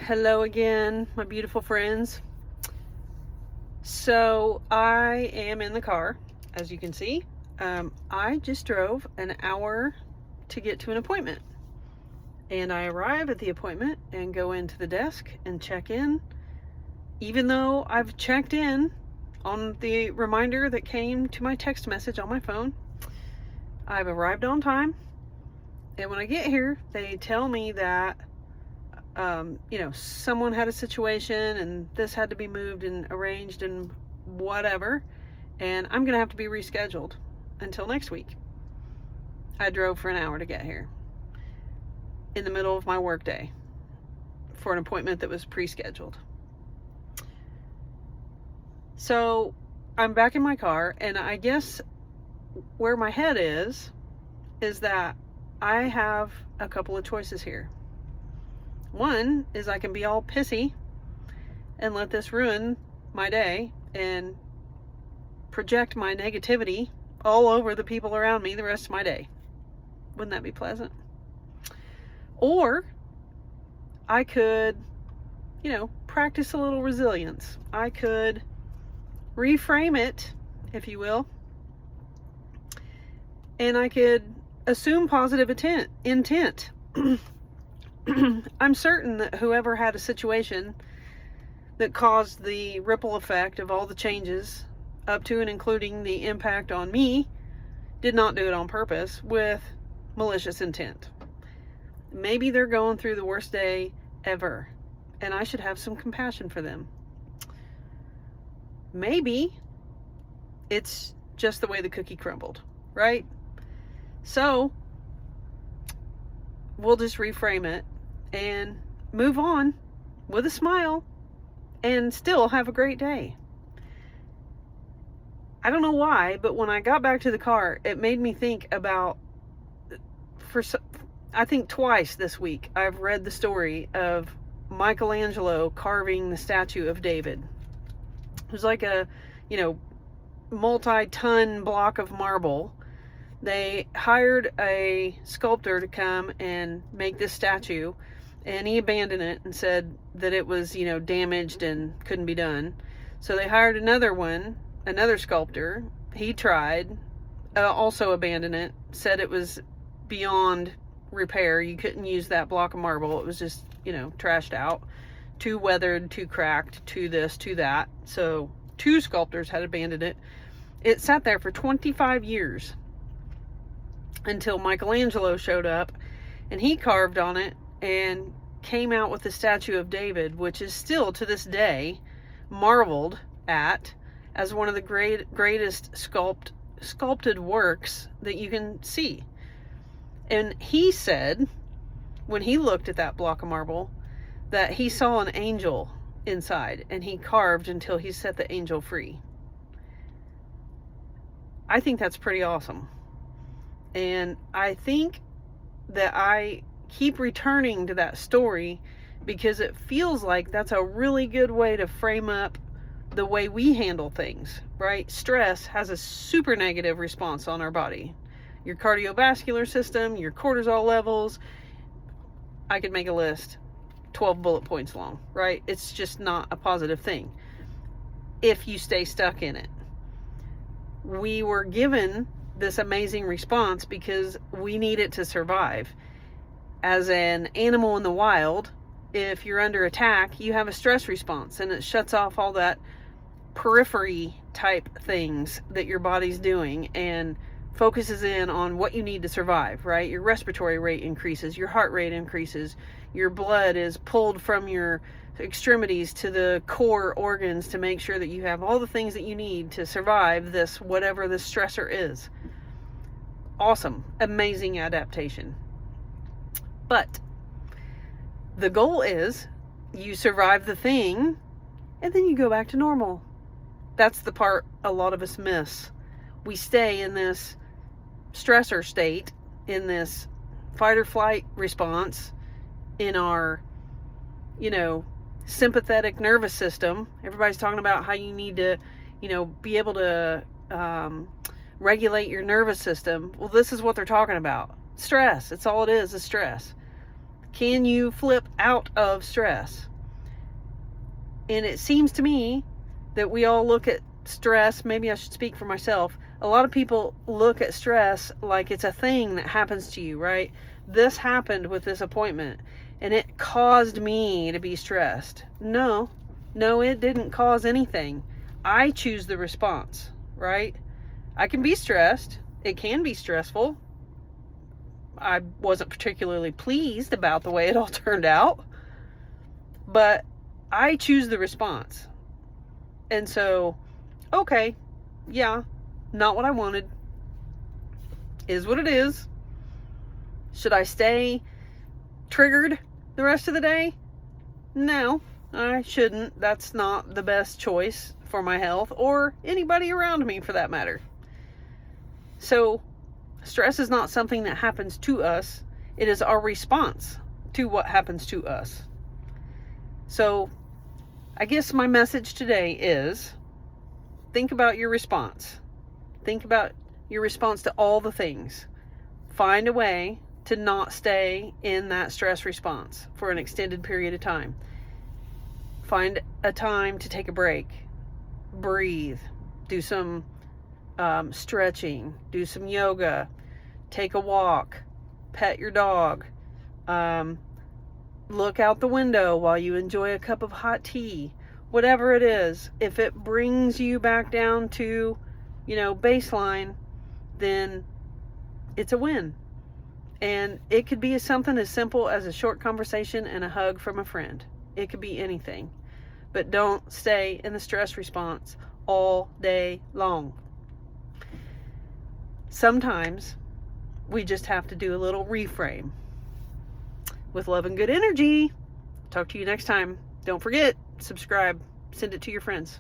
Hello again, my beautiful friends. So I am in the car, as you can see. I just drove an hour to get to an appointment. And I arrive at the appointment and go into the desk and check in. Even though I've checked in on the reminder that came to my text message on my phone, I've arrived on time. And when I get here, they tell me that someone had a situation and this had to be moved and arranged and whatever, and I'm gonna have to be rescheduled until next week. I drove for an hour to get here in the middle of my workday for an appointment that was pre-scheduled. So I'm back in my car, and I guess where my head is that I have a couple of choices here. One is I can be all pissy and let this ruin my day and project my negativity all over the people around me the rest of my day. Wouldn't that be pleasant? Or I could, practice a little resilience. I could reframe it, if you will, and I could assume positive intent. I'm certain that whoever had a situation that caused the ripple effect of all the changes up to and including the impact on me did not do it on purpose with malicious intent. Maybe they're going through the worst day ever, and I should have some compassion for them. Maybe it's just the way the cookie crumbled, right? So we'll just reframe it and move on with a smile and still have a great day. I don't know why, but when I got back to the car, it made me think about, I think twice this week, I've read the story of Michelangelo carving the statue of David. It was like a, multi-ton block of marble. They hired a sculptor to come and make this statue, and he abandoned it and said that it was, damaged and couldn't be done. So they hired another sculptor. He tried, also abandoned it, said it was beyond repair. You couldn't use that block of marble. It was just, trashed out, too weathered, too cracked, too this, too that. So 2 sculptors had abandoned it. It sat there for 25 years. Until Michelangelo showed up and he carved on it and came out with the statue of David, which is still to this day marveled at as one of the greatest sculpted works that you can see. And he said, when he looked at that block of marble, that he saw an angel inside, and he carved until he set the angel free. I think that's pretty awesome. And I think that I keep returning to that story because it feels like that's a really good way to frame up the way we handle things, right? Stress has a super negative response on our body. Your cardiovascular system, your cortisol levels. I could make a list 12 bullet points long, right? It's just not a positive thing if you stay stuck in it. We were given this amazing response because we need it to survive. As an animal in the wild, if you're under attack, you have a stress response, and it shuts off all that periphery type things that your body's doing and focuses in on what you need to survive, right? Your respiratory rate increases, your heart rate increases, your blood is pulled from your extremities to the core organs to make sure that you have all the things that you need to survive this, whatever the stressor is. Awesome, amazing adaptation. But the goal is you survive the thing and then you go back to normal. That's the part a lot of us miss. We stay in this stressor state, in this fight or flight response, in our, sympathetic nervous system. Everybody's talking about how you need to, be able to regulate your nervous system. Well, this is what they're talking about. Stress. It's all it is stress. Can you flip out of stress? And it seems to me that we all look at stress, maybe I should speak for myself. A lot of people look at stress like it's a thing that happens to you, right? This happened with this appointment and it caused me to be stressed. No, it didn't cause anything. I choose the response, right? I can be stressed. It can be stressful. I wasn't particularly pleased about the way it all turned out, but I choose the response. And so, okay, yeah, not what I wanted. Is what it is. Should I stay triggered the rest of the day? No, I shouldn't. That's not the best choice for my health or anybody around me for that matter. So, stress is not something that happens to us. It is our response to what happens to us. So, I guess my message today is think about your response. Think about your response to all the things. Find a way to not stay in that stress response for an extended period of time. Find a time to take a break. Breathe. Do some stretching. Do some yoga. Take a walk. Pet your dog. Look out the window while you enjoy a cup of hot tea. Whatever it is, if it brings you back down to, baseline, then it's a win. And it could be something as simple as a short conversation and a hug from a friend. It could be anything. But don't stay in the stress response all day long. Sometimes we just have to do a little reframe. With love and good energy. Talk to you next time. Don't forget, subscribe. Send it to your friends.